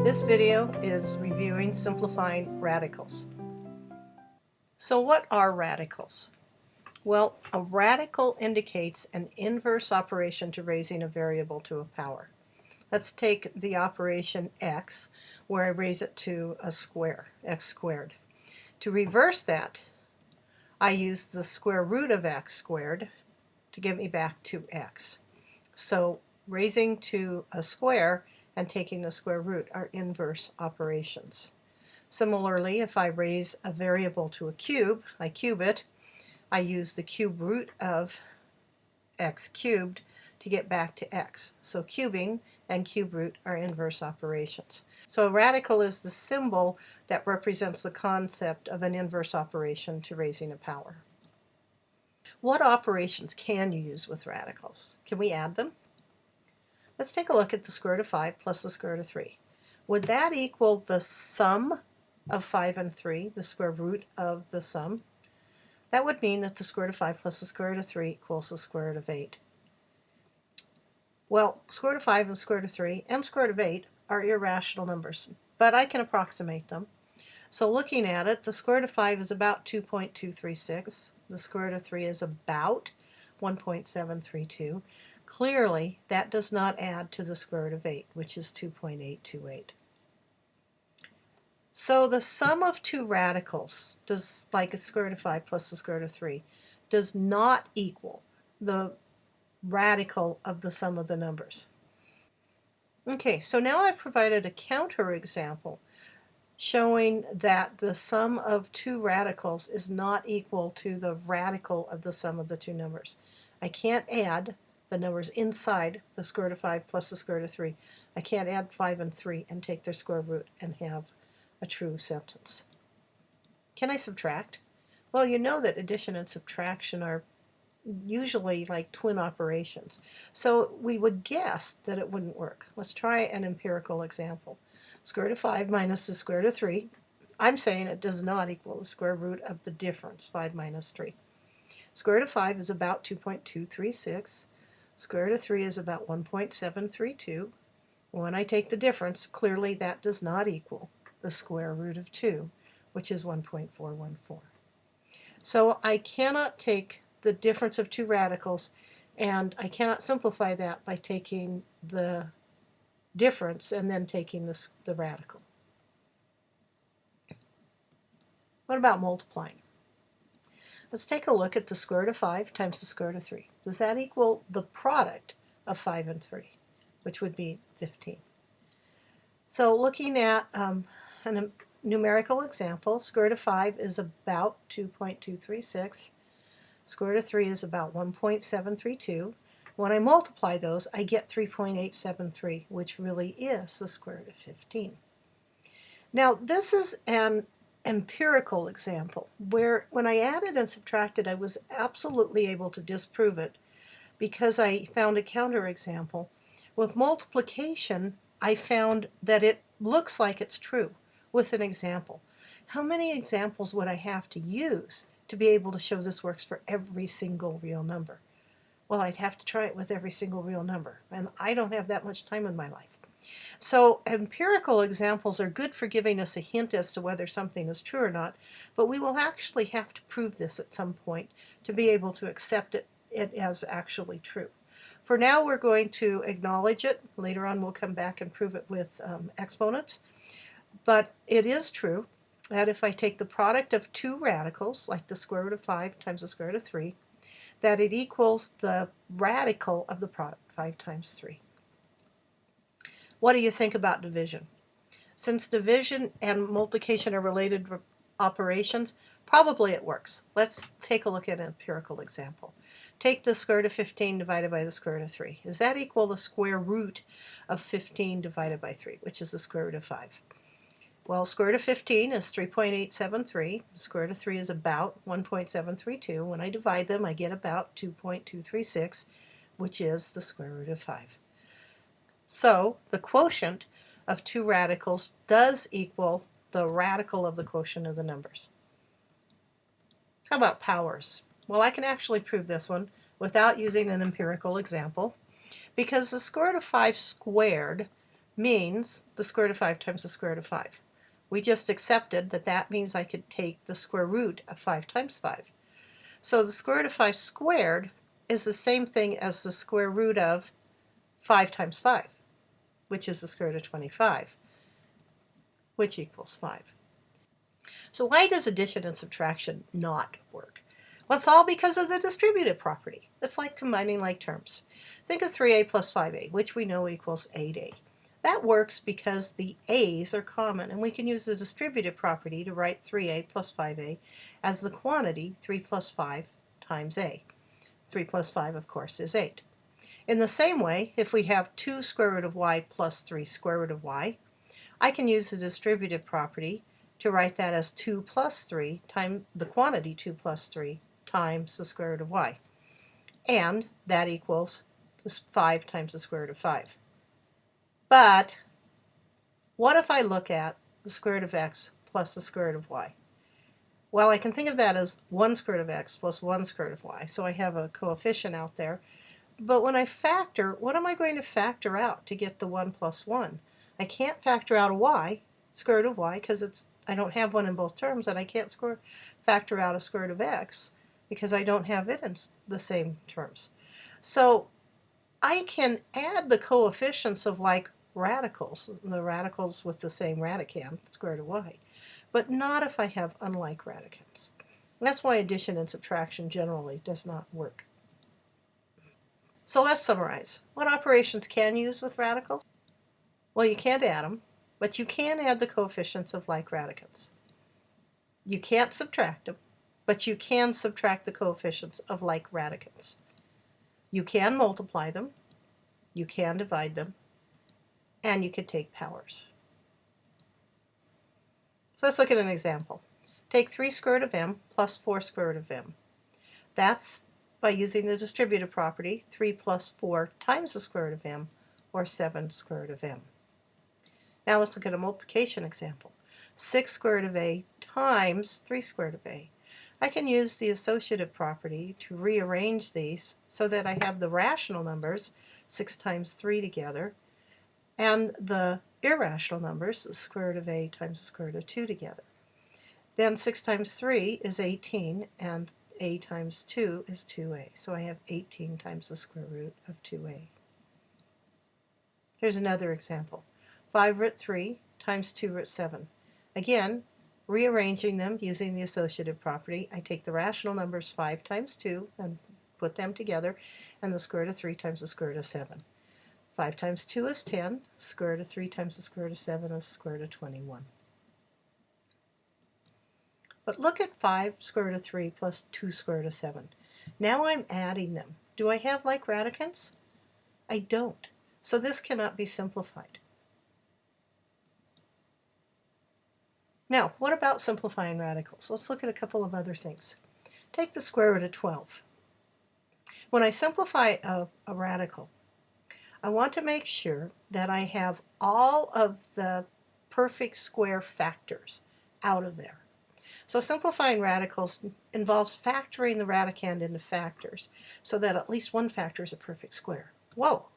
This video is reviewing simplifying radicals. So what are radicals? Well, a radical indicates an inverse operation to raising a variable to a power. Let's take the operation x, where I raise it to a square, x squared. To reverse that, I use the square root of x squared to get me back to x. So raising to a square and taking the square root are inverse operations. Similarly, if I raise a variable to a cube, I cube it, I use the cube root of x cubed to get back to x. So cubing and cube root are inverse operations. So a radical is the symbol that represents the concept of an inverse operation to raising a power. What operations can you use with radicals? Can we add them? Let's take a look at the square root of 5 plus the square root of 3. Would that equal the sum of 5 and 3, the square root of the sum? That would mean that the square root of 5 plus the square root of 3 equals the square root of 8. Well, square root of 5 and square root of 3 and square root of 8 are irrational numbers, but I can approximate them. So looking at it, the square root of 5 is about 2.236. The square root of 3 is about 1.732. Clearly, that does not add to the square root of 8, which is 2.828. So the sum of two radicals, like the square root of 5 plus the square root of 3, does not equal the radical of the sum of the numbers. Okay, so now I've provided a counterexample showing that the sum of two radicals is not equal to the radical of the sum of the two numbers. I can't add the numbers inside the square root of 5 plus the square root of 3. I can't add 5 and 3 and take their square root and have a true sentence. Can I subtract? Well, you know that addition and subtraction are usually like twin operations. So we would guess that it wouldn't work. Let's try an empirical example. Square root of 5 minus the square root of 3. I'm saying it does not equal the square root of the difference, 5 minus 3. Square root of 5 is about 2.236. Square root of 3 is about 1.732. When I take the difference, clearly that does not equal the square root of 2, which is 1.414. So I cannot take the difference of two radicals, and I cannot simplify that by taking the difference and then taking the radical. What about multiplying? Let's take a look at the square root of 5 times the square root of 3. Does that equal the product of 5 and 3, which would be 15? So looking at a numerical example, square root of 5 is about 2.236. Square root of 3 is about 1.732. When I multiply those, I get 3.873, which really is the square root of 15. Now, this is an empirical example where when I added and subtracted, I was absolutely able to disprove it because I found a counterexample. With multiplication, I found that it looks like it's true with an example. How many examples would I have to use to be able to show this works for every single real number? Well, I'd have to try it with every single real number, and I don't have that much time in my life. So empirical examples are good for giving us a hint as to whether something is true or not, but we will actually have to prove this at some point to be able to accept it as actually true. For now, we're going to acknowledge it. Later on, we'll come back and prove it with exponents. But it is true that if I take the product of two radicals, like the square root of 5 times the square root of 3, that it equals the radical of the product, 5 times 3. What do you think about division? Since division and multiplication are related operations, probably it works. Let's take a look at an empirical example. Take the square root of 15 divided by the square root of 3. Does that equal the square root of 15 divided by 3, which is the square root of 5? Well, square root of 15 is 3.873. The square root of 3 is about 1.732. When I divide them, I get about 2.236, which is the square root of 5. So the quotient of two radicals does equal the radical of the quotient of the numbers. How about powers? Well, I can actually prove this one without using an empirical example, because the square root of 5 squared means the square root of 5 times the square root of 5. We just accepted that that means I could take the square root of 5 times 5. So the square root of 5 squared is the same thing as the square root of 5 times 5, which is the square root of 25, which equals 5. So why does addition and subtraction not work? Well, it's all because of the distributive property. It's like combining like terms. Think of 3a plus 5a, which we know equals 8a. That works because the a's are common, and we can use the distributive property to write 3a plus 5a as the quantity 3 plus 5 times a. 3 plus 5, of course, is 8. In the same way, if we have 2 square root of y plus 3 square root of y, I can use the distributive property to write that as 2 plus 3 times the quantity 2 plus 3 times the square root of y. And that equals 5 times the square root of 5. But what if I look at the square root of x plus the square root of y? Well, I can think of that as 1 square root of x plus 1 square root of y. So I have a coefficient out there. But when I factor, what am I going to factor out to get the 1 plus 1? I can't factor out a y, square root of y, because I don't have one in both terms, and I can't factor out a square root of x because I don't have it in the same terms. So I can add the coefficients of like radicals, the radicals with the same radicand, square root of y, but not if I have unlike radicands. That's why addition and subtraction generally does not work. So let's summarize. What operations can you use with radicals? Well, you can't add them, but you can add the coefficients of like radicands. You can't subtract them, but you can subtract the coefficients of like radicands. You can multiply them, you can divide them, and you can take powers. So let's look at an example. Take 3 square root of m plus 4 square root of m. That's by using the distributive property, 3 plus 4 times the square root of m, or 7 square root of m. Now let's look at a multiplication example. 6 square root of a times 3 square root of a. I can use the associative property to rearrange these so that I have the rational numbers, 6 times 3 together, and the irrational numbers, the square root of a times the square root of 2 together. Then 6 times 3 is 18, and a times 2 is 2a. So I have 18 times the square root of 2a. Here's another example. 5 root 3 times 2 root 7. Again, rearranging them using the associative property, I take the rational numbers 5 times 2 and put them together, and the square root of 3 times the square root of 7. 5 times 2 is 10, square root of 3 times the square root of 7 is square root of 21. But look at 5 square root of 3 plus 2 square root of 7. Now I'm adding them. Do I have like radicands? I don't. So this cannot be simplified. Now, what about simplifying radicals? Let's look at a couple of other things. Take the square root of 12. When I simplify a radical, I want to make sure that I have all of the perfect square factors out of there. So simplifying radicals involves factoring the radicand into factors so that at least one factor is a perfect square. Whoa!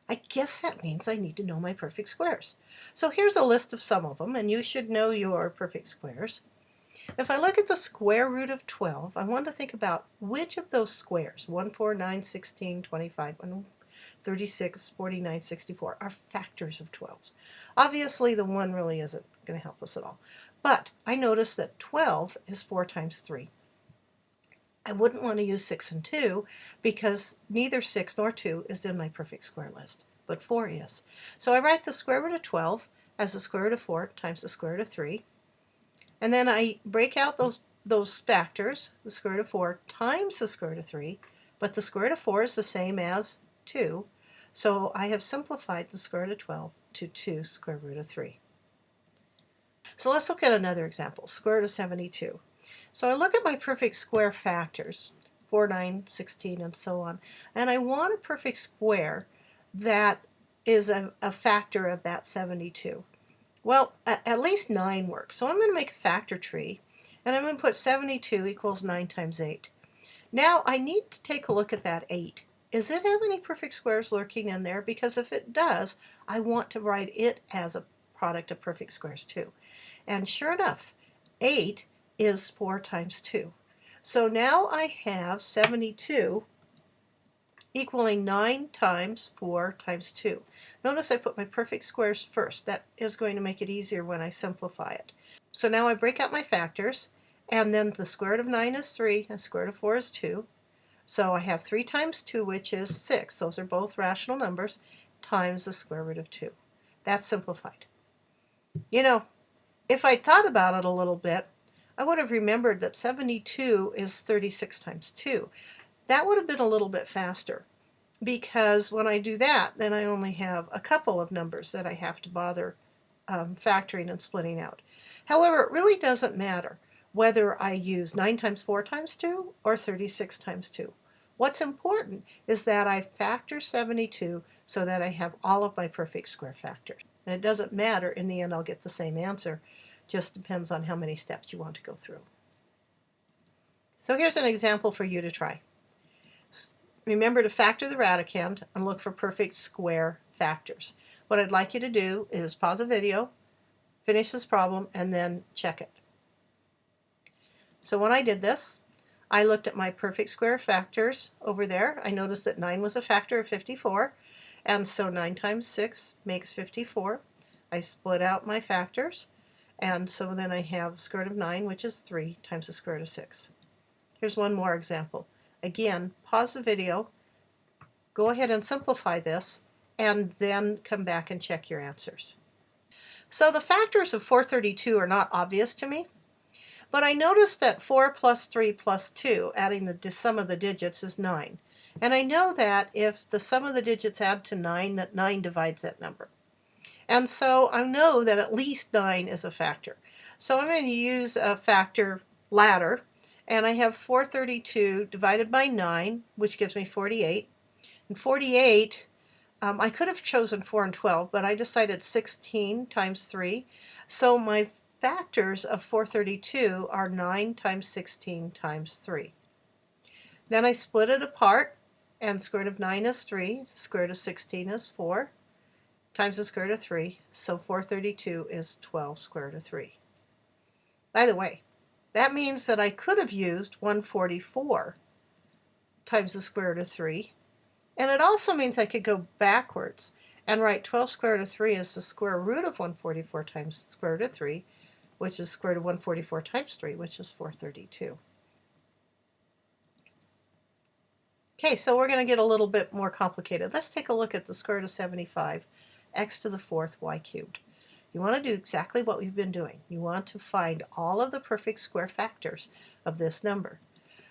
I guess that means I need to know my perfect squares. So here's a list of some of them, and you should know your perfect squares. If I look at the square root of 12, I want to think about which of those squares, 1, 4, 9, 16, 25, 36, 49, 64, are factors of 12s. Obviously, the 1 really isn't going to help us at all. But I notice that 12 is 4 times 3. I wouldn't want to use 6 and 2 because neither 6 nor 2 is in my perfect square list, but 4 is. So I write the square root of 12 as the square root of 4 times the square root of 3. And then I break out those factors, the square root of 4 times the square root of 3, but the square root of 4 is the same as 2. So I have simplified the square root of 12 to 2 square root of 3. So let's look at another example, square root of 72. So I look at my perfect square factors, 4, 9, 16, and so on, and I want a perfect square that is a factor of that 72. Well, at least 9 works. So I'm going to make a factor tree, and I'm going to put 72 equals 9 times 8. Now I need to take a look at that 8. Does it have any perfect squares lurking in there? Because if it does, I want to write it as a product of perfect squares too. And sure enough, 8 is 4 times 2. So now I have 72 equaling 9 times 4 times 2. Notice I put my perfect squares first. That is going to make it easier when I simplify it. So now I break out my factors, and then the square root of 9 is 3, and the square root of 4 is 2. So I have 3 times 2, which is 6. Those are both rational numbers, times the square root of 2. That's simplified. You know, if I thought about it a little bit, I would have remembered that 72 is 36 times 2. That would have been a little bit faster, because when I do that, then I only have a couple of numbers that I have to bother factoring and splitting out. However, it really doesn't matter whether I use 9 times 4 times 2 or 36 times 2. What's important is that I factor 72 so that I have all of my perfect square factors. And it doesn't matter, in the end I'll get the same answer, just depends on how many steps you want to go through. So here's an example for you to try. Remember to factor the radicand and look for perfect square factors. What I'd like you to do is pause the video, finish this problem, and then check it. So when I did this, I looked at my perfect square factors over there. I noticed that 9 was a factor of 54, and so 9 times 6 makes 54. I split out my factors, and so then I have the square root of 9, which is 3, times the square root of 6. Here's one more example. Again, pause the video, go ahead and simplify this, and then come back and check your answers. So the factors of 432 are not obvious to me, but I noticed that 4 plus 3 plus 2, adding the sum of the digits, is 9. And I know that if the sum of the digits add to 9, that 9 divides that number. And so I know that at least 9 is a factor. So I'm going to use a factor ladder, and I have 432 divided by 9, which gives me 48. And 48, I could have chosen 4 and 12, but I decided 16 times 3. So my factors of 432 are 9 times 16 times 3. Then I split it apart, and the square root of 9 is 3, the square root of 16 is 4, times the square root of 3, so 432 is 12 square root of 3. By the way, that means that I could have used 144 times the square root of 3, and it also means I could go backwards and write 12 square root of 3 as the square root of 144 times the square root of 3, which is square root of 144 times 3, which is 432. Okay, so we're going to get a little bit more complicated. Let's take a look at the square root of 75, x to the 4th y cubed. You want to do exactly what we've been doing. You want to find all of the perfect square factors of this number.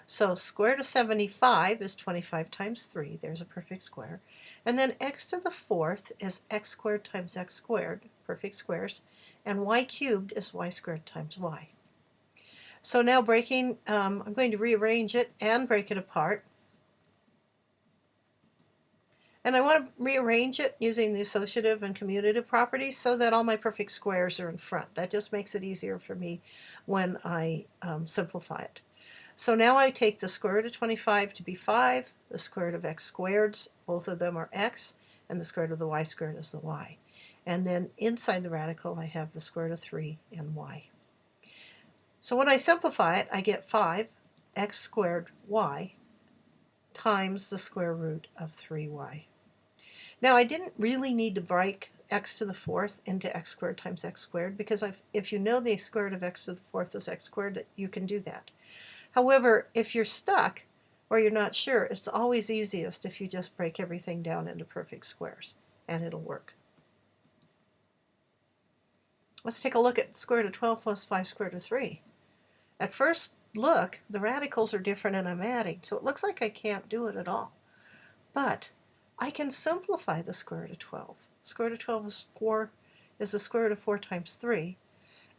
So square root of 75 is 25 times 3. There's a perfect square. And then x to the 4th is x squared times x squared, perfect squares. And y cubed is y squared times y. So now I'm going to rearrange it and break it apart. And I want to rearrange it using the associative and commutative properties so that all my perfect squares are in front. That just makes it easier for me when I simplify it. So now I take the square root of 25 to be 5, the square root of x squareds, both of them are x, and the square root of the y squared is the y. And then inside the radical I have the square root of 3 and y. So when I simplify it, I get 5 x squared y times the square root of 3y. Now I didn't really need to break x to the 4th into x squared times x squared, because if you know the square root of x to the 4th is x squared, you can do that. However, if you're stuck or you're not sure, it's always easiest if you just break everything down into perfect squares, and it'll work. Let's take a look at square root of 12 plus 5 square root of 3. At first look, the radicals are different and I'm adding, so it looks like I can't do it at all. But I can simplify the square root of 12. Square root of 12 is the square root of 4 times 3,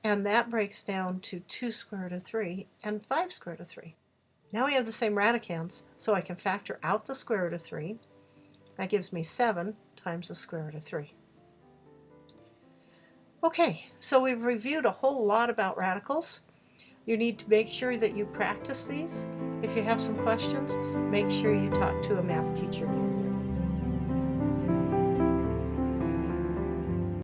and that breaks down to 2 square root of 3 and 5 square root of 3. Now we have the same radicands, so I can factor out the square root of 3. That gives me 7 times the square root of 3. Okay, so we've reviewed a whole lot about radicals. You need to make sure that you practice these If you have some questions, make sure you talk to a math teacher near you.